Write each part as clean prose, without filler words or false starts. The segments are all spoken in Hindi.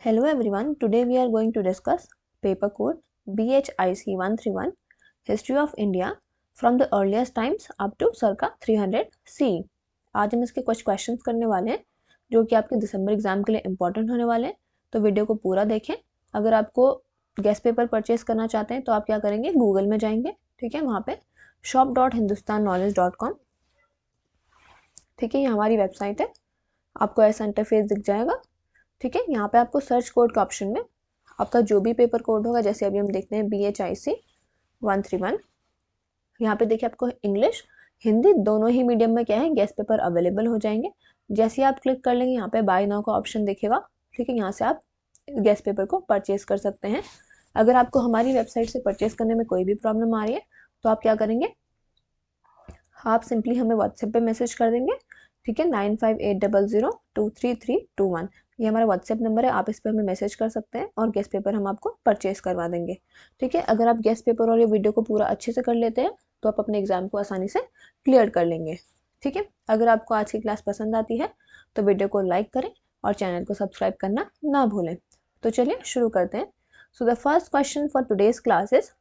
Hello everyone, today we are going to discuss paper code BHIC 131 History of India from the earliest times up to circa 300 CE। आज हम इसके कुछ क्वेश्चंस करने वाले हैं जो कि आपके दिसंबर एग्जाम के लिए इंपॉर्टेंट होने वाले हैं, तो वीडियो को पूरा देखें। अगर आपको गेस्ट पेपर परचेज करना चाहते हैं तो आप क्या करेंगे, गूगल में जाएंगे, ठीक है, वहाँ पे shop.hindustanknowledge.com, ठीक है, ये हमारी वेबसाइट है। आपको ऐसा इंटरफेस दिख जाएगा, ठीक है। यहाँ पे आपको सर्च कोड के ऑप्शन में आपका जो भी पेपर कोड होगा, जैसे अभी हम देखते हैं BHIC 131, यहाँ पे देखिए आपको इंग्लिश हिंदी दोनों ही मीडियम में क्या है गेस्ट पेपर अवेलेबल हो जाएंगे। जैसे आप क्लिक कर लेंगे यहाँ पे बाय नाउ का ऑप्शन दिखेगा, ठीक है, यहाँ से आप गेस्ट पेपर को परचेज कर सकते हैं। अगर आपको हमारी वेबसाइट से परचेज करने में कोई भी प्रॉब्लम आ रही है तो आप क्या करेंगे, आप सिंपली हमें व्हाट्सएप पे मैसेज कर देंगे, ठीक है, 9580023321, ये हमारा व्हाट्सएप नंबर है। आप इस पर हमें मैसेज कर सकते हैं और गेस्ट पेपर हम आपको परचेज करवा देंगे, ठीक है। अगर आप गेस्ट पेपर और ये वीडियो को पूरा अच्छे से कर लेते हैं तो आप अपने एग्जाम को आसानी से क्लियर कर लेंगे, ठीक है। अगर आपको आज की क्लास पसंद आती है तो वीडियो को लाइक करें और चैनल को सब्सक्राइब करना ना भूलें। तो चलिए शुरू करते हैं। So the first question for today's class is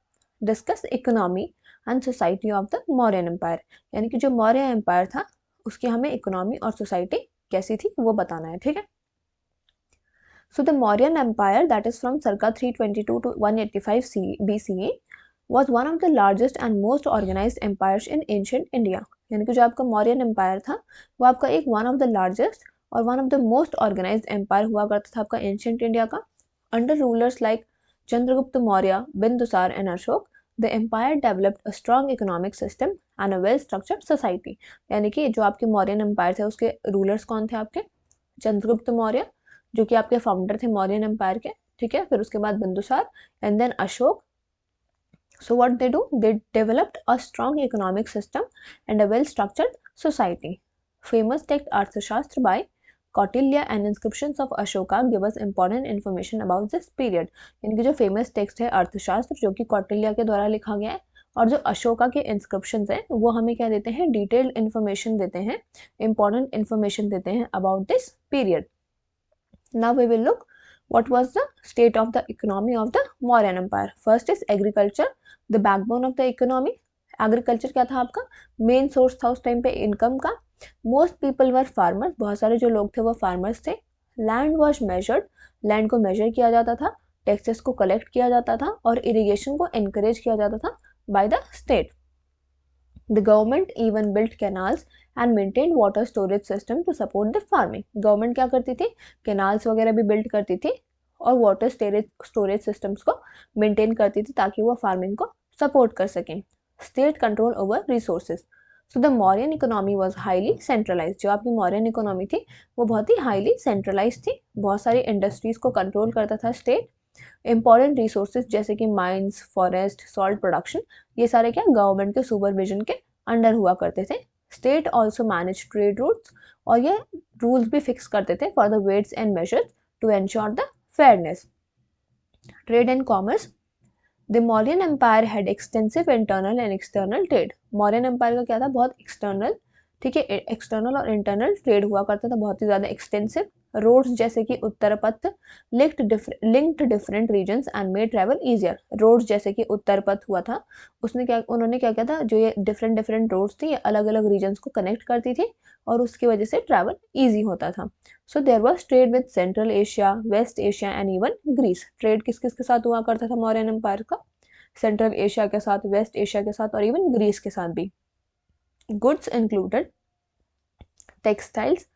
discuss economy and society of the Mauryan empire, यानी कि जो मौर्य एम्पायर था उसकी हमें इकोनॉमी और सोसाइटी कैसी थी वो बताना है, ठीक है। So the Mauryan empire that is from circa 322 to 185 BCE was one of the largest and most organized empires in ancient India, यानी कि जो आपका मौर्यन एम्पायर था वो आपका एक वन ऑफ द लार्जेस्ट और one of the most organised empire हुआ करता था आपका एंशियंट इंडिया का। Under rulers like Chandragupta Maurya, Bindusara and Ashoka, the empire developed a strong economic system and a well structured society, यानी कि जो आपके मौर्यन एम्पायर थे उसके रूलर्स कौन थे आपके, चंद्रगुप्त मौर्य जो कि आपके फाउंडर थे मौर्यन एम्पायर के, ठीक है, फिर उसके बाद Bindusara and then Ashoka. So what they do, they developed a strong economic system and a well structured society. Famous text Arthashastra by Kautilya and inscriptions of Ashoka give us important information about this period, यानी कि जो फेमस टेक्स्ट है अर्थशास्त्र जो कि कौटिल्य के द्वारा लिखा गया है और जो अशोका के इंस्क्रिप्शंस हैं वो हमें क्या देते हैं, डिटेल्ड इन्फॉर्मेशन देते हैं, इंपॉर्टेंट इन्फॉर्मेशन देते हैं about this period. Now we will look what was the state of the economy of the Mauryan Empire. First is agriculture, the backbone of the economy. Agriculture क्या था आपका, मेन सोर्स था उस टाइम पे इनकम का। मोस्ट पीपल वर फार्मर्स, बहुत सारे जो लोग थे वो फार्मर्स थे। लैंड वॉज मेजर्ड, लैंड को मेजर किया जाता था, टैक्सेस को कलेक्ट किया जाता था और इरिगेशन को एनकरेज किया जाता था by the state. The government even built canals and maintained water storage system to support the farming. Government क्या करती थी, कैनाल्स वगैरह भी बिल्ड करती थी और वाटर स्टोरेज सिस्टम्स को मेंटेन करती थी ताकि वो फार्मिंग को सपोर्ट कर सकें। State control over resources, so the Mauryan economy was highly centralise, जो आपकी मौर्यन इकोनॉमी थी वो बहुत ही हाईली सेंट्रलाइज थी, बहुत सारी इंडस्ट्रीज को कंट्रोल करता था स्टेट। इंपॉर्टेंट रिसोर्सेज जैसे कि माइंस, फॉरेस्ट, सॉल्ट प्रोडक्शन, ये सारे क्या गवर्नमेंट के सुपरविजन के अंडर हुआ करते थे। State also manage trade routes, और ये रूल्स भी फिक्स करते थे for the weights and measures to ensure the fairness. Trade and commerce, the Mauryan empire had extensive internal and external trade, Mauryan empire का क्या था, बहुत एक्सटर्नल, ठीक है, एक्सटर्नल और इंटरनल ट्रेड हुआ करता था, बहुत ही ज़्यादा एक्सटेंसिव। रोड्स जैसे कि Uttarapath linked different regions and made travel easier, roads जैसे कि उत्तर पथ हुआ था, उन्होंने क्या किया था, जो ये डिफरेंट रोड्स थी ये अलग अलग रीजन्स को कनेक्ट करती थी और उसकी वजह से ट्रैवल ईजी होता था। So there was trade with central Asia, west Asia and even Greece, ट्रेड किस किस के साथ हुआ करता था मौर्यन एम्पायर का, सेंट्रल एशिया के साथ, वेस्ट एशिया के साथ और इवन ग्रीस के साथ भी। Goods included textiles,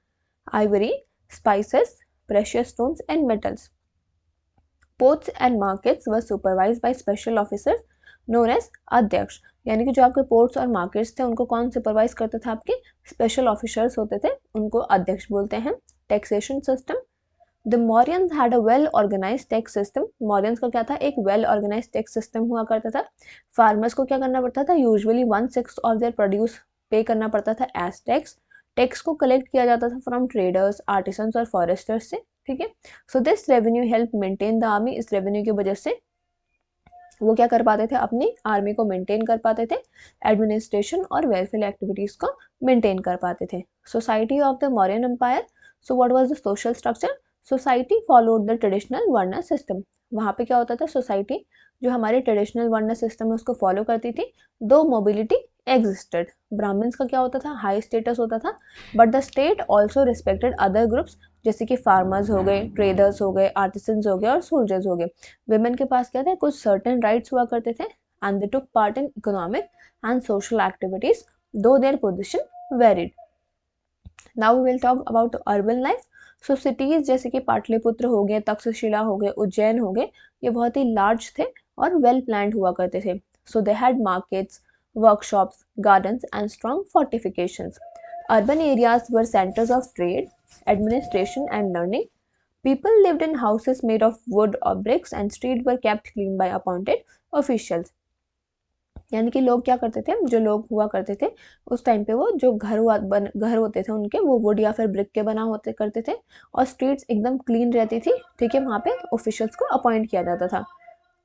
Ivory, spices, precious stones and metals. Ports and markets were supervised by special officers known as अध्यक्ष, यानी कि जो आपके पोर्ट्स और मार्केट्स थे उनको कौन सुपरवाइज करते थे, आपके स्पेशल ऑफिसर्स होते थे, उनको अध्यक्ष बोलते हैं। Taxation system, the Mauryans had a well organise tax system, Mauryans का क्या था, एक वेल ऑर्गेनाइज टैक्स सिस्टम हुआ करता था। फार्मर्स को क्या करना पड़ता था, यूजुअली 1/6 ऑफ देयर प्रोड्यूस पे करना पड़ता था एज टैक्स। टैक्स को कलेक्ट किया जाता था फ्रॉम ट्रेडर्स, आर्टिसंस और फॉरेस्टर्स से, ठीक है। So this revenue help maintain the army, इस रेवेन्यू की वजह से वो क्या कर पाते थे, अपनी आर्मी को मेंटेन कर पाते थे, एडमिनिस्ट्रेशन और वेलफेयर एक्टिविटीज को मेंटेन कर पाते थे। Society of the Mauryan empire, so what was the social structure, society followed the traditional varna system. वहाँ पे क्या होता था, सोसाइटी जो हमारे ट्रेडिशनल वर्ण सिस्टम है उसको फॉलो करती थी। दो मोबिलिटी एग्जिस्टेड, ब्राह्मण्स का क्या होता था, हाई स्टेटस होता था, but the state also respected other groups, जैसे कि फार्मर्स हो गए, ट्रेडर्स हो गए, आर्टिसंस हो गए और सोल्जर्स हो गए। विमेन के पास क्या थे, कुछ सर्टेन राइट्स हुआ करते थे, and they took part in economic and social activities though their position varied. Now we will talk about urban life. So cities जैसे कि पाटलिपुत्र हो गए, तक्षशिला हो गए, उज्जैन हो गए, ये बहुत ही लार्ज थे और वेल प्लान्ड हुआ करते थे। So they had markets, workshops, gardens, and strong fortifications. Urban areas were centers of trade, administration, and learning. People lived in houses made of wood or bricks, and streets were kept clean by appointed officials. यानी कि लोग क्या करते थे, जो लोग हुआ करते थे उस टाइम पे, वो जो घर होते थे उनके, वो वुड या फिर ब्रिक के बना होते करते थे, और स्ट्रीट्स एकदम क्लीन रहती थी, ठीक है, वहाँ पे ऑफिशियल्स को अपॉइंट किया जाता था।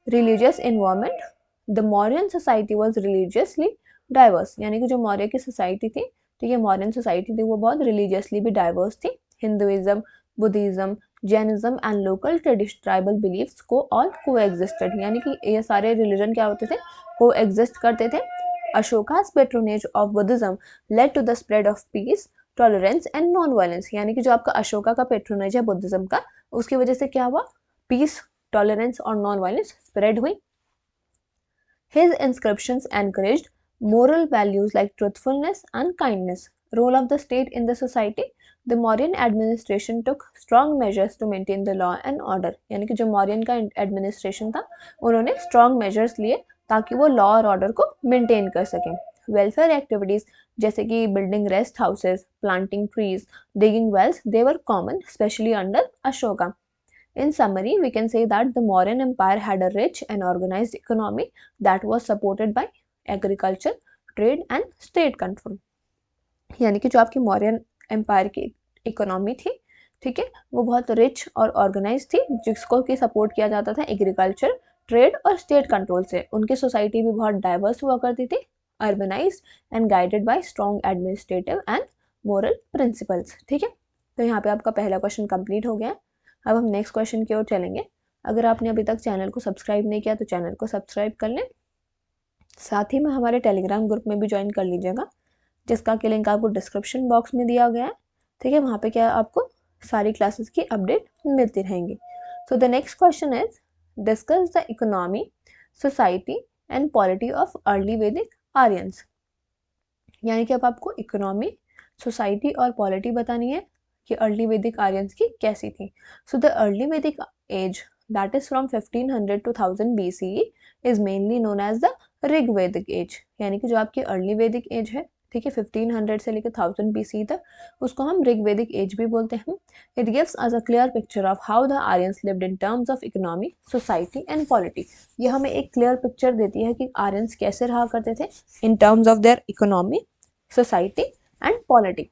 Religious environment, the Mauryan society was religiously diverse, यानी कि जो मौर्य की सोसाइटी थी, ठीक है, मौर्यन सोसाइटी थी, वो बहुत रिलीजियसली भी डाइवर्स थी। Hinduism, Buddhism, Jainism and local tribal beliefs को ऑल को एग्जिस्टेड, यानी कि ये सारे रिलीजन क्या होते थे, को एग्जिस्ट करते थे। अशोका's patronage of Buddhism led to the spread of peace, tolerance and non violence, यानी कि जो आपका अशोका का पेट्रोनेज है बुद्धिज्म का, उसकी वजह से क्या हुआ, पीस, टॉलरेंस और नॉन वायलेंस स्प्रेड हुई। His inscriptions encouraged moral values like truthfulness and kindness. Role of the state in the society, the Mauryan administration took strong measures to maintain the law and order, यानी कि जो मौर्यन का एडमिनिस्ट्रेशन था उन्होंने स्ट्रॉन्ग मेजर्स लिए ताकि वो लॉ और ऑर्डर को मेंटेन कर सकें। वेलफेयर एक्टिविटीज जैसे कि building rest houses, planting trees, digging wells, they were common specially under Ashoka. In summary, we can say that the Mauryan Empire had a rich and organized economy that was supported by agriculture, trade and state control. यानी कि जो आपकी मौर्यन एम्पायर की इकोनॉमी थी, ठीक है, वो बहुत रिच और ऑर्गेनाइज थी, जिसको कि सपोर्ट किया जाता था एग्रीकल्चर, ट्रेड और स्टेट कंट्रोल से। उनकी सोसाइटी भी बहुत डाइवर्स हुआ करती थी, urbanised and guided by strong administrative and moral principles. ठीक है, तो यहाँ पे आपका पहला क्वेश्चन कंप्लीट हो गया। अब हम नेक्स्ट क्वेश्चन की ओर चलेंगे। अगर आपने अभी तक चैनल को सब्सक्राइब नहीं किया तो चैनल को सब्सक्राइब कर लें, साथ ही में हमारे टेलीग्राम ग्रुप में भी ज्वाइन कर लीजिएगा, जिसका कि लिंक आपको डिस्क्रिप्शन बॉक्स में दिया गया है। ठीक है, वहाँ पे क्या आपको सारी क्लासेस की अपडेट मिलती रहेंगी। So the next question is discuss the economy, society and polity of early वैदिक आर्यंस। यानी कि अब आपको इकोनॉमी, सोसाइटी और पॉलिटी बतानी है कि अर्ली वैदिक आर्यंस की कैसी थी। So the early Vedic age that is from 1500 to 1000 BCE is mainly known as the Rig Vedic age. यानी कि जो आपकी अर्ली वैदिक एज है, ठीक है, 1500 से लेकर 1000 BCE तक, उसको हम ऋग वैदिक एज भी बोलते हैं। It gives us a clear picture of how the Aryans lived in terms of economy, society and polity. ये हमें एक क्लियर पिक्चर देती है कि आर्यंस कैसे रहा करते थे in terms of their economy, society and polity.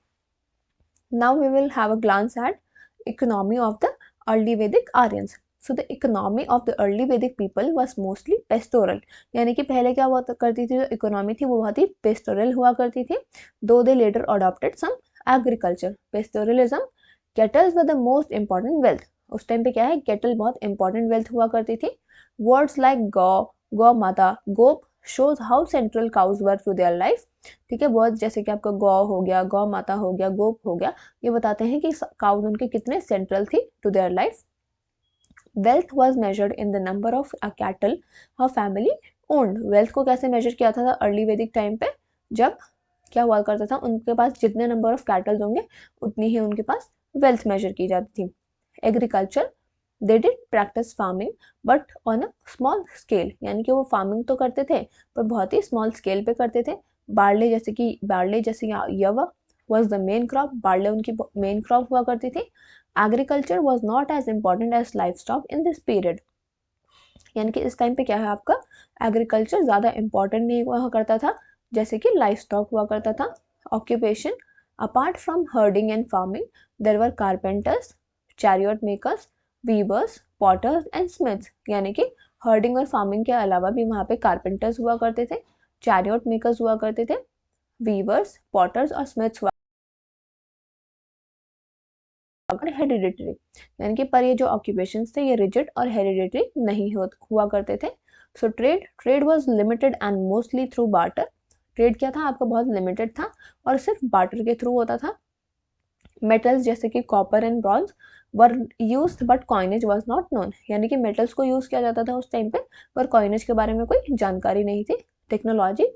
Now we will have a glance at economy of the early Vedic Aryans. So the economy of the early Vedic people was mostly pastoral. यानी कि पहले क्या हुआ करती थी, जो इकोनॉमी थी वो बहुत ही पेस्टोरल हुआ करती थी, though they later adopted some agriculture. Pastoralism, cattles were the most important wealth. उस टाइम पे क्या है, कैटल बहुत इंपॉर्टेंट वेल्थ हुआ करती थी। वर्ड्स लाइक गौ, गौ माता, गोप shows how central cows were to their life। ठीक है, बहुत जैसे कि आपका गौ हो गया, गौ माता हो गया, गोप हो गया, ये बताते हैं कि काउज उनके कितने सेंट्रल थी to their life. Wealth was measured in the number of cattle a family owned. Wealth को कैसे मेजर किया था अर्ली वैदिक टाइम पे, जब क्या हुआ करता था, उनके पास जितने नंबर ऑफ कैटल्स होंगे उतनी ही उनके पास वेल्थ मेजर की जाती थी। Agriculture, they did practice farming but on a small scale, यानी कि वो फार्मिंग तो करते थे पर बहुत ही स्मॉल स्केल पे करते थे। बार्ले जैसे यवा was the main crop, barley उनकी मेन क्रॉप हुआ करती थी। Agriculture was not as important as livestock in this period। यानी कि इस टाइम पे क्या है, आपका एग्रीकल्चर ज़्यादा इंपॉर्टेंट नहीं हुआ करता था जैसे कि लाइफ स्टॉक हुआ करता था। Occupation, apart from herding and farming there were carpenters, chariot makers, weavers, potters and smiths. यानी कि हर्डिंग और फार्मिंग के अलावा भी वहाँ पे कारपेंटर्स हुआ करते थे, चैरियट मेकर्स हुआ करते थे, वीवर्स, पॉटर्स और स्मिथ्स हुआ हेड हेरिडिटरी, यानी कि पर ये जो ऑक्यूपेशंस थे ये रिजिड और हेरिडिटरी नहीं हुआ करते थे। So trade was limited and mostly through barter. Trade क्या था आपका, बहुत लिमिटेड था और सिर्फ बार्टर के थ्रू होता था। मेटल्स जैसे कि copper and bronze were used but coinage was not known, यानी कि मेटल्स को यूज किया जाता था उस टाइम पे, पर कॉइनेज के बारे में कोई जानकारी नहीं थी। Technology,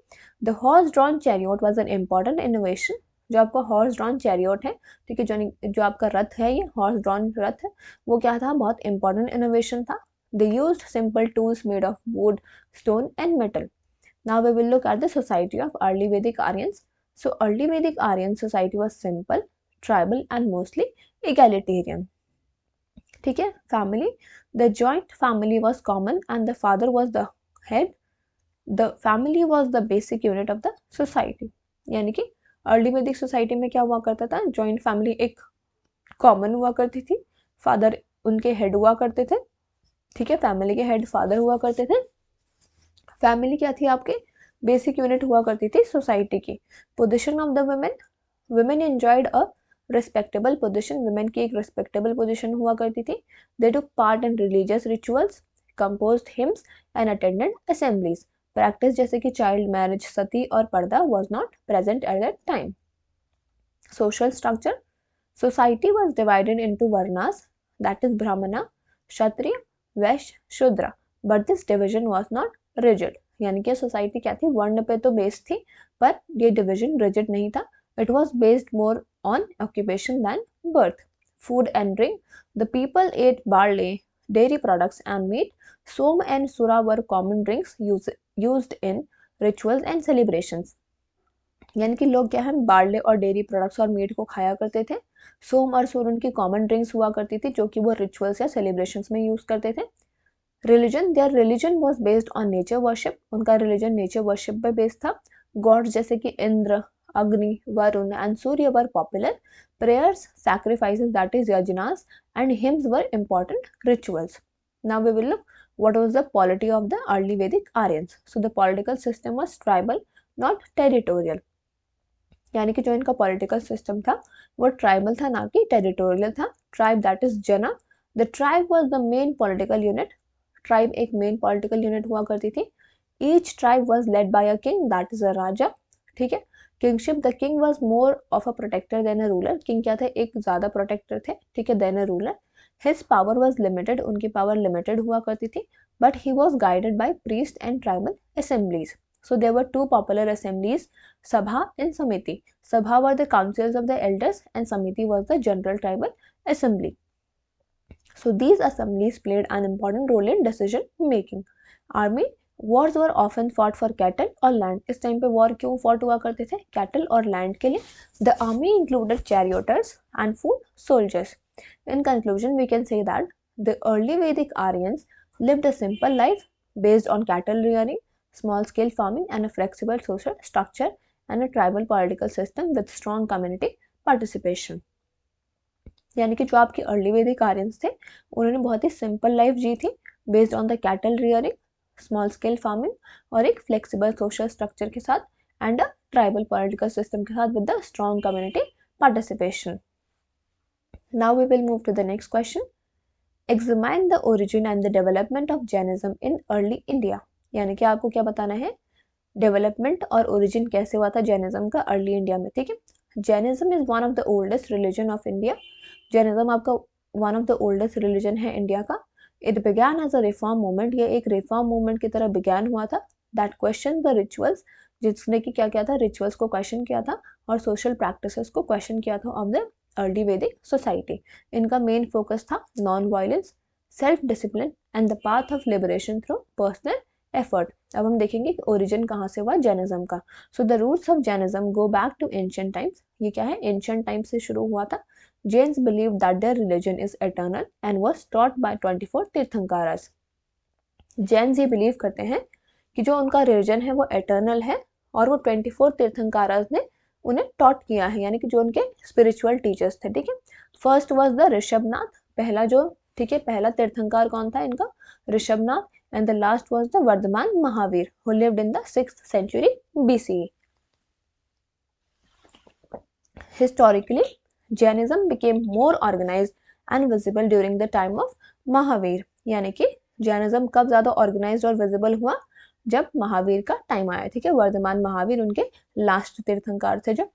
the horse drawn chariot was an important innovation. जो आपका हॉर्स ड्रॉन चैरियट है, ठीक है, जो आपका रथ है, ये हॉर्स ड्रॉन रथ है, वो क्या था, बहुत इंपॉर्टेंट इनोवेशन था। They used simple tools made of would, stone and metal. Now we will look at the society of early Vedic Aryans. So early Vedic Aryan society was simple, tribal and mostly egalitarian. ठीक है, family, the joint family was common and the father was the head. The family was the basic unit of the society. यानी कि अर्ली वैदिक सोसाइटी में क्या हुआ करता था, जॉइंट फैमिली एक कॉमन हुआ करती थी, फादर उनके हेड हुआ करते थे, ठीक है, फैमिली के हेड फादर हुआ करते थे। फैमिली क्या थी आपके, बेसिक यूनिट हुआ करती थी सोसाइटी की। Position of the women, women enjoyed a respectable position, women की एक रिस्पेक्टेबल पोजीशन हुआ करती थी। They took part in religious rituals, composed hymns and attended assemblies. Practice जैसे कि चाइल्ड मैरिज, सती और purdah was not present at that time. Social structure, society was divided into varnas, that is brahmana, kshatriya, वैश्य, शूद्र, but this division was not rigid, यानी कि सोसाइटी क्या थी, वर्ण पे तो बेस्ड थी, पर ये डिविजन रिजिड नहीं था। It was based more on occupation than birth. Food and drink, the people ate barley, dairy products and meat. Som and Sura were common drinks used in rituals and celebrations. यानी कि लोग क्या है, बार्ले और डेयरी प्रोडक्ट्स और मीट को खाया करते थे। सोम और सूर उनकी कॉमन ड्रिंक्स हुआ करती थी, जो कि वो रिचुअल्स या सेलिब्रेशंस में यूज करते थे। Religion, their religion was based on nature worship, उनका रिलीजन नेचर वर्शिप पे बेस्ड था। गॉड्स जैसे कि Indra, Agni, Varuna and Surya were popular. Prayers, sacrifices that is yajnas and hymns were important rituals. Now we will look what was the polity of the early Vedic Aryans. So the political system was tribal, not territorial. यानी कि जो इनका पॉलिटिकल सिस्टम था वो ट्राइबल था, ना कि टेरिटोरियल था। Tribe that is jana, the tribe was the main political unit. Tribe एक मेन पॉलिटिकल यूनिट हुआ करती थी। Each tribe was led by a king, that is a raja, ठीक है। Kingship, the king was more of a protector than a ruler, king क्या थे, एक ज्यादा प्रोटेक्टर थे, ठीक है, than a ruler. His power was limited, उनकी पावर लिमिटेड हुआ करती थी, but he was guided by priest and tribal assemblies. So there were two popular assemblies, Sabha and Samiti. Sabha were the councils of the elders and Samiti was the general tribal assembly. So these assemblies played an important role in decision making. Army, wars were often fought for cattle or land. इस टाइम पे war क्यों fought हुआ करते थे, cattle और land के लिए। The army included charioteers and foot soldiers. In conclusion, we can say that the early Vedic Aryans lived a simple life based on cattle rearing, small scale farming and a flexible social structure and a tribal political system with strong community participation. यानी कि जो आपके अर्ली वैदिक आर्यंस थे उन्होंने बहुत ही सिंपल लाइफ जी थी, based on the cattle rearing, small scale farming और एक फ्लेक्सिबल सोशल स्ट्रक्चर के साथ and a tribal political system के साथ with the strong community participation. Now we will move to the next question. Examine the origin and the development of Jainism in early India. यानी कि आपको क्या बताना है, डेवलपमेंट और ओरिजिन कैसे हुआ था जैनिज्म का अर्ली इंडिया में, ठीक है. Jainism is one of the oldest religion of India. Jainism आपका one of the oldest religion है इंडिया का. It began as a reform movement, ये एक रिफॉर्म मूवमेंट की तरह बिगैन हुआ था. दैट क्वेश्चन द रिचुअल्स, जिसने कि क्या किया था, रिचुअल्स को क्वेश्चन किया था और सोशल प्रैक्टिसेस को क्वेश्चन किया था ऑफ द अर्ली वैदिक सोसाइटी. इनका मेन फोकस था non violence, self discipline and the path of liberation through personal effort. अब हम देखेंगे कि ओरिजिन कहाँ से हुआ जैनिज्म का. So the roots of Jainism go back to ancient times. ये क्या है, एंशिएंट टाइम्स से शुरू हुआ था. Jains believed that their religion is eternal and was taught by 24 तीर्थंकारास. Jains ये बिलीव करते हैं कि जो उनका रिलीजन है वो एटर्नल है और वो 24 तीर्थंकारास ने उन्हें टॉट किया है, यानी कि जो उनके स्पिरिचुअल टीचर्स थे, ठीक है. फर्स्ट वाज द ऋषभनाथ, पहला जो, ठीक है, पहला तीर्थंकार कौन था इनका, Rishabhanatha. And the last was the Vardhaman Mahavir who lived in the 6th century BCE. Historically, Jainism became more organized and visible during the time of Mahavir. यानी कि जैनिज्म कब ज़्यादा ऑर्गेनाइज्ड और विजिबल हुआ, जब महावीर का टाइम आया। ठीक है, वर्धमान महावीर उनके लास्ट तीर्थंकर थे जब।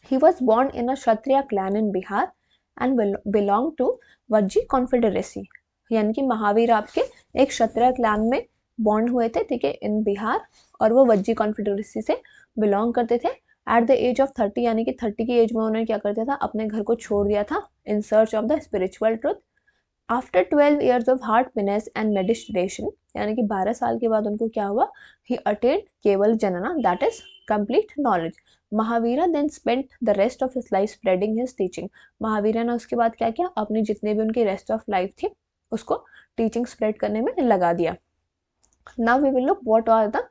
He was born in a Kshatriya clan in Bihar and belonged to Vajji Confederacy। यानी कि महावीर आपके एक क्षत्रिय क्लैन में बॉर्न हुए थे, ठीक है, इन बिहार, और वो वज्जी कॉन्फेडरेसी से बिलोंग करते थे। एट द एज ऑफ 30, यानी कि 30 की एज में उन्होंने क्या कर दिया था, अपने घर को छोड़ दिया था in search of the spiritual truth. After 12 years of hard penance and meditation, यानी कि 12 साल के बाद उनको क्या हुआ, he attained kevala jnana, that is complete knowledge. Mahavira then spent the rest of his life spreading his teaching. Mahavira ने उसके बाद क्या किया, अपनी जितने भी उनकी रेस्ट ऑफ लाइफ थी उसको टीचिंग स्प्रेड करने में लगा दिया। Now we will look what are the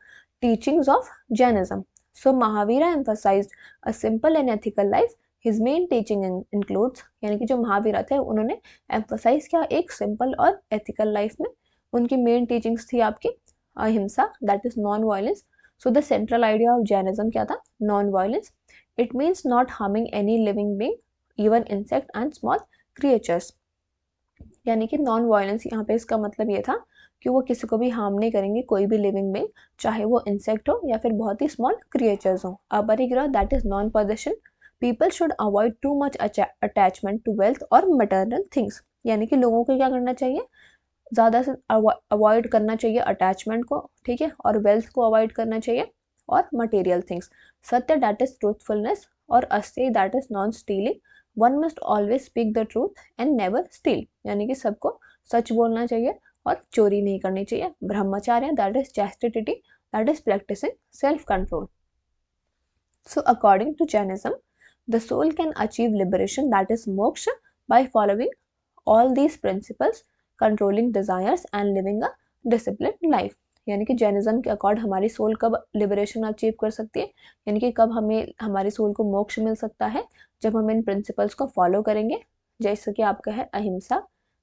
teachings of Jainism. So Mahavira emphasised a simple and ethical life. His main teaching includes, यानी कि जो महावीरा थे उन्होंने एम्फसाइज किया एक सिंपल और एथिकल लाइफ में। उनकी मेन टीचिंग्स थी आपकी अहिंसा, that is non violence. So the central idea of Jainism क्या था, non violence. It means not harming any living being, even insect and small creatures. यानी कि नॉन वायलेंस यहाँ पे इसका मतलब ये था कि वो किसी को भी हार्म नहीं करेंगे, कोई भी लिविंग बीइंग, चाहे वो इंसेक्ट हो या फिर बहुत ही स्मॉल क्रिएचर्स हो। Aparigraha, that is non possession. People should avoid too much attachment to wealth और मटेरियल थिंग्स। यानी कि लोगों को क्या करना चाहिए, ज़्यादा से अवॉइड करना चाहिए अटैचमेंट को, ठीक है, और वेल्थ को अवॉइड करना चाहिए, और material things. Satya, that is truthfulness, और asteya, that is non stealing. One must always speak the truth and never steal. यानी कि सबको सच बोलना चाहिए और चोरी नहीं करनी चाहिए। Brahmacharya, that is chastity, that is practising self control. So according to Jainism, the soul can achieve liberation, that is moksha, by following all these principles, controlling desires and living a disciplined life। यानी कि जैनिज्म के अकॉर्ड हमारी सोल कब लिबरेशन अचीव कर सकती है, यानी कि कब हमें हमारी सोल को मोक्ष मिल सकता है, जब हम इन प्रिंसिपल्स को फॉलो करेंगे, जैसे कि आपका है अहिंसा,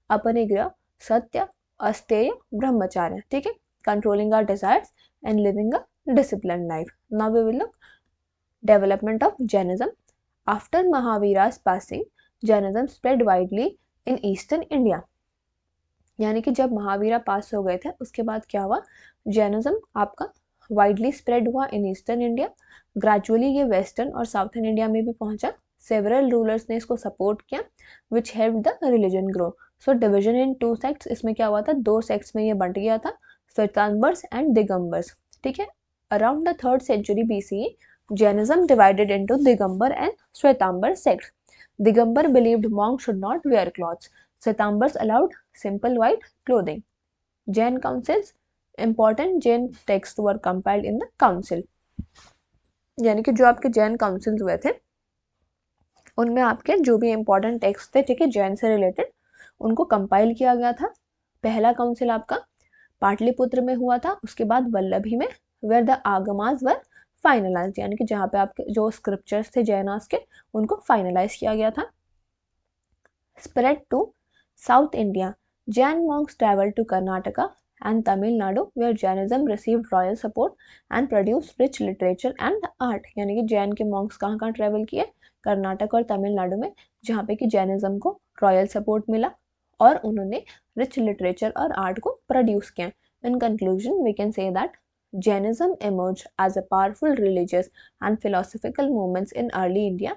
अपरिग्रह, सत्य, अस्तेय, ब्रह्मचार्य, ठीक है, controlling our desires and living a disciplined life. Now we will look development of Jainism. After Mahavira's passing, Jainism spread widely in eastern India. यानी कि जब महावीरा पास हो गए थे उसके बाद क्या हुआ, जैनिज्म आपका वाइडली स्प्रेड हुआ इन ईस्टर्न इंडिया। ग्रेजुअली ये वेस्टर्न और साउथर्न इंडिया में भी पहुंचा। सेवरल रूलर्स ने इसको सपोर्ट किया, which help the religion grow. So division in 2 sects, इसमें क्या हुआ था, 2 सेक्ट्स में ये बंट गया था, श्वेतांबर्स एंड दिगंबर्स, ठीक है। Around the 3rd century BCE, Jainism divided into Digambar and Shwetambar sects. Digambar believed monks should not wear clothes. Shwetambars allowed simple white clothing. Jain councils, important Jain texts were compiled in the council। यानी कि जो आपके जैन काउंसिल्स हुए थे उनमें आपके जो भी इंपॉर्टेंट टेक्स्ट थे, ठीक है, जैन से रिलेटेड, उनको कंपाइल किया गया था। पहला काउंसिल आपका पाटलिपुत्र में हुआ था, उसके बाद वल्लभी में, where the Agamas were finalise, यानी कि जहाँ पे आपके जो स्क्रिप्चर्स थे जैनास के उनको फाइनलाइज किया गया था। Spread to south India, Jain monks travel to Karnataka and Tamil Nadu, where Jainism received royal support and produce rich literature and art. यानी कि जैन के मॉन्क्स कहाँ कहाँ ट्रैवल किए, कर्नाटक और तमिलनाडु में, जहाँ पे कि जैनिज्म को रॉयल सपोर्ट मिला और उन्होंने रिच लिटरेचर और आर्ट को प्रोड्यूस किया। In conclusion we can say that Jainism emerged as a powerful religious and philosophical movement in early India.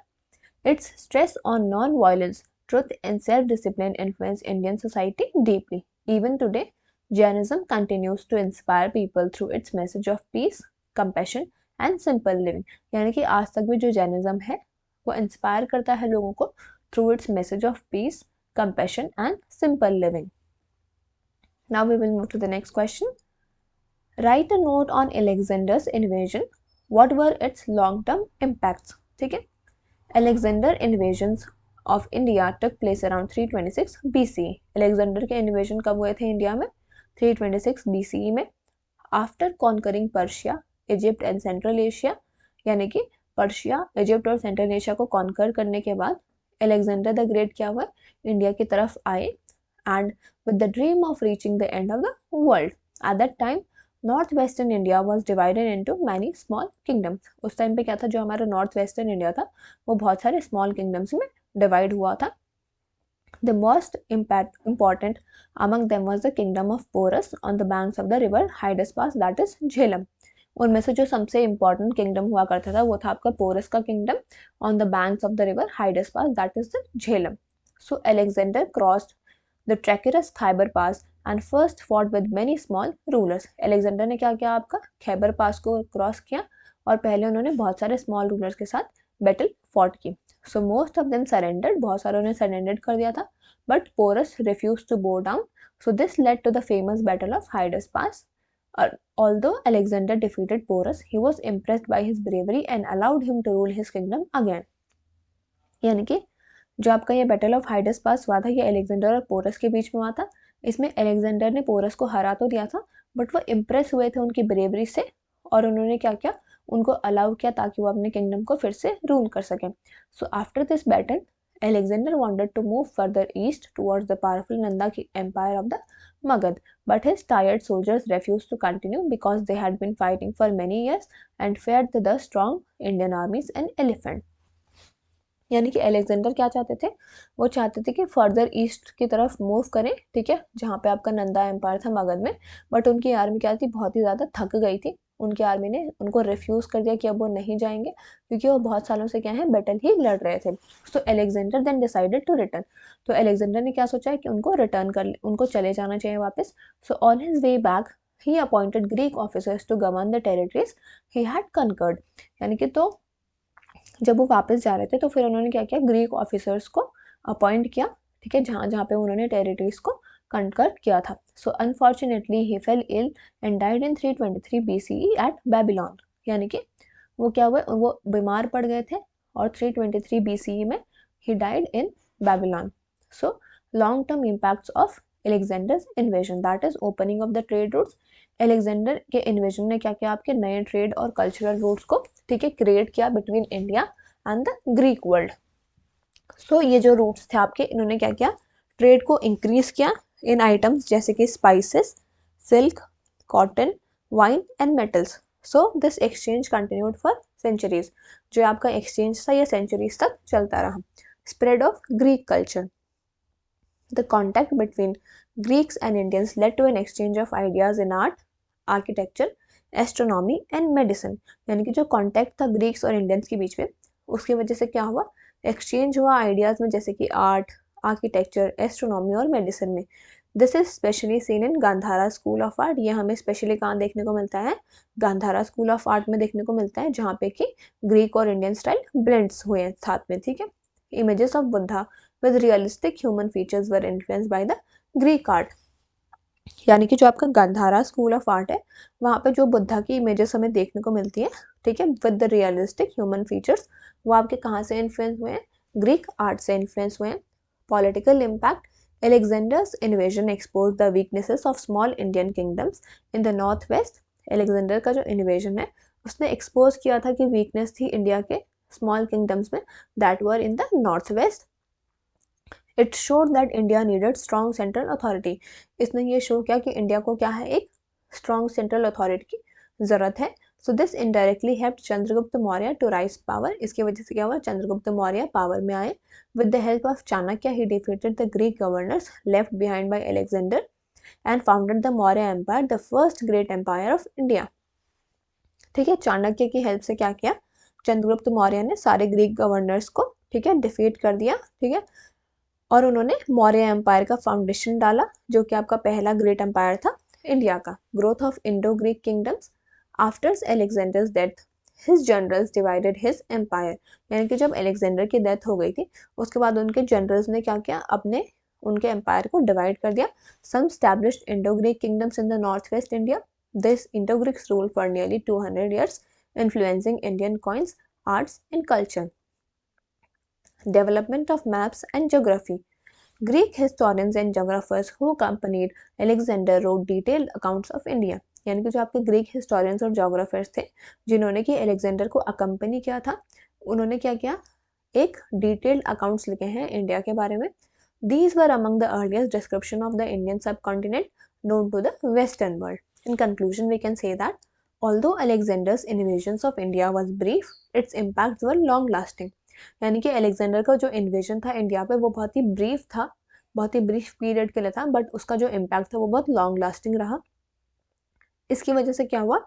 Its stress on non-violence, truth, and self-discipline influenced Indian society deeply. Even today, Jainism continues to inspire people through its message of peace, compassion, and simple living. यानी कि आज तक भी जो जैनिज्म है वो इंस्पायर करता है लोगों को through its message of peace, compassion, and simple living. Now we will move to the next question. Write a note on Alexander's invasion. What were its long-term impacts? ठीक है, Alexander invasions of India took place around 326 BCE. Alexander के invasion कब हुए थे इंडिया में, 326 BCE में। After conquering Persia, Egypt and Central Asia, यानी कि पर्शिया, इजिप्ट और सेंट्रल एशिया को कॉन्कर करने के बाद अलेक्जेंडर द ग्रेट क्या हुआ, इंडिया की तरफ आए, and with the dream of reaching the end of the world. Eight that time north western India was divided into many small kingdoms. उस टाइम पे क्या था, जो हमारा नॉर्थ वेस्टर्न इंडिया था वो बहुत सारे स्मॉल किंगडम्स में डिवाइड हुआ था। The most important among them was the kingdom of Porus on the banks of the river Hydaspes, that is Jhelum. उनमें से जो सबसे इम्पोर्टेंट किंगडम हुआ करता था वो था आपका पोरस का kingdom on the banks of the river Hydaspes, that is the Jhelum. So Alexander crossed the treacherous Khyber pass and first fought with many small rulers. Alexander ने क्या किया, आपका खैबर पास को क्रॉस किया और पहले उन्होंने बहुत सारे स्मॉल रूलर्स के साथ बैटल फॉट की. So most of them surrendered, बहुत सारों ने सरेंडर कर दिया था, but Porus refuse to bow down. So this led to the famous battle of Hydaspes. Although Alexander defeated Porus, he was impressed by his bravery and allowed him to rule his kingdom again. यानी कि जो आपका ये बैटल ऑफ हाइडसपास हुआ था ये अलेक्जेंडर और पोरस के बीच में हुआ था. इसमें अलेक्जेंडर ने पोरस को हरा तो दिया था, बट वो इम्प्रेस हुए थे उनकी ब्रेवरी से और उन्होंने क्या किया, उनको अलाउ किया ताकि वो अपने किंगडम को फिर से रूल कर सकें. So after this battle Alexander wanted to move further east towards the powerful Nanda Empire of the Magad, but his tired soldiers refused to continue because they had been fighting for many years and feared the strong Indian armies and elephant. यानी कि अलेक्जेंडर क्या चाहते थे, वो चाहते थे कि फर्दर ईस्ट की तरफ मूव करें, ठीक है, जहाँ पे आपका नंदा एम्पायर था मगध में. बट उनकी आर्मी क्या थी, बहुत ही ज़्यादा थक गई थी. उनकी आर्मी ने उनको रिफ्यूज़ कर दिया कि अब वो नहीं जाएंगे क्योंकि वो बहुत सालों से क्या है बैटल ही लड़ रहे थे. So Alexander then decided to return. तो अलेक्जेंडर ने क्या सोचा है कि उनको रिटर्न कर, उनको चले जाना चाहिए वापस. So on his way back he appointed Greek officers to govern the territories he had conquered. यानी कि तो जब वो वापस जा रहे थे तो फिर उन्होंने क्या किया, ग्रीक ऑफिसर्स को अपॉइंट किया, ठीक है, जहाँ जहाँ पे उन्होंने टेरिटरीज को कंकर किया था. So unfortunately he fell ill and died in 323 BCE at Babylon. यानी कि वो क्या हुआ, वो बीमार पड़ गए थे और 323 BCE में he died in Babylon. So long term impacts of Alexander's invasion, that is opening of the trade routes. Alexander के इन्वेजन ने क्या किया, आपके नए ट्रेड और कल्चरल रूट्स को, ठीक है, क्रिएट किया between India and the Greek world. So ये जो रूट्स थे आपके, इन्होंने क्या किया, ट्रेड को इंक्रीज किया इन आइटम्स जैसे कि spices, silk, cotton, wine and metals. So this exchange continued for centuries. जो आपका एक्सचेंज था ये सेंचुरीज तक चलता रहा. Spread of Greek culture. The contact between Greeks and Indians led to an exchange of ideas in art, architecture, astronomy and medicine. यानी कि जो कॉन्टैक्ट था ग्रीक्स और इंडियंस के बीच में, उसकी वजह से क्या हुआ, एक्सचेंज हुआ आइडियाज़ में जैसे कि आर्ट, आर्किटेक्चर, एस्ट्रोनॉमी और मेडिसिन में. This is specially seen in Gandhara school of art. ये हमें स्पेशली कहाँ देखने को मिलता है, गांधारा स्कूल ऑफ आर्ट में देखने को मिलता है, जहाँ पे कि ग्रीक और इंडियन स्टाइल ब्लेंड्स हुए हैं साथ में, ठीक है. Images of Buddha with realistic human features were influenced by the Greek art. यानी कि जो आपका गांधारा स्कूल ऑफ आर्ट है वहाँ पे जो बुद्धा की इमेजेस हमें देखने को मिलती है, ठीक है, with the realistic human features, वो आपके कहाँ से इन्फ्लुएंस हुए हैं, ग्रीक आर्ट से इन्फ्लुएंस हुए हैं. Political impact. Alexander's invasion exposed the weaknesses of small Indian kingdoms in the northwest. Alexander का जो इन्वेजन है उसने एक्सपोज किया था कि वीकनेस थी इंडिया के स्मॉल किंगडम्स में that were in the north waste. It showed that India needed strong central authority. इसने ये शो किया कि इंडिया को क्या है, एक स्ट्रॉन्ग सेंट्रल अथॉरिटी की ज़रूरत है. So this indirectly help Chandragupta Maurya to rise power. इसकी वजह से क्या हुआ, चंद्रगुप्त मौर्य पावर में आए. With the help of Chanakya he defeated the Greek governors left behind by Alexander and founded the Maurya empire, the first great empire of India. ठीक है, चाणक्य की हेल्प से क्या किया, चंद्रगुप्त मौर्य ने सारे ग्रीक गवर्नर्स को, ठीक है, डिफीट कर दिया, ठीक है, और उन्होंने मौर्य एम्पायर का फाउंडेशन डाला जो कि आपका पहला ग्रेट एम्पायर था इंडिया का. Growth of Indo Greek kingdoms. After Alexander's death his generals divided his empire. यानी कि जब अलेक्जेंडर की डेथ हो गई थी उसके बाद उनके जनरल्स ने क्या किया, अपने उनके एम्पायर को डिवाइड कर दिया. Some established Indo Greek kingdoms in the north west India. This Indo Greeks rule for nearly 200 years, influencing Indian coins, arts and culture. Development of maps and geography. Greek historians and geographers who accompanied Alexander wrote detailed accounts of India. यानी कि जो आपके ग्रीक हिस्टोरियंस और जोग्राफर्स थे जिन्होंने कि अलेक्जेंडर को अकम्पनी किया था, उन्होंने क्या किया, एक डिटेल्ड अकाउंट्स लिखे हैं इंडिया के बारे में. These were among the earliest description of the Indian subcontinent known to the Western world. In conclusion, we can say that although Alexander's invasions of India was brief, its impacts were long lasting. यानी कि अलेक्जेंडर का जो इन्वेजन था इंडिया पे वो बहुत ही ब्रीफ था, बहुत ही ब्रीफ पीरियड के लिए था, बट उसका जो इम्पैक्ट था वो बहुत लॉन्ग लास्टिंग रहा। इसकी वजह से क्या हुआ,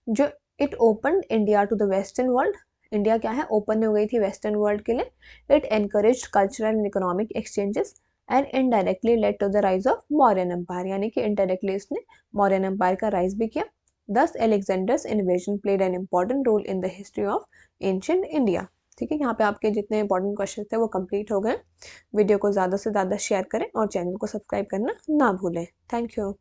जो it open India to the western world, India क्या है, ओपन हो गई थी वेस्टर्न वर्ल्ड के लिए। It encourage cultural and economic exchanges and indirectly led to the rise of Mauryan empire, यानी कि इनडायरेक्टली इसने मौर्यन एम्पायर का राइज भी किया। Thus Alexander's invasion played an important role in the history of ancient India. ठीक है, यहाँ पे आपके जितने इंपॉर्टेंट क्वेश्चन थे वो कंप्लीट हो गए। वीडियो को ज़्यादा से ज़्यादा शेयर करें और चैनल को सब्सक्राइब करना ना भूलें। Thank you.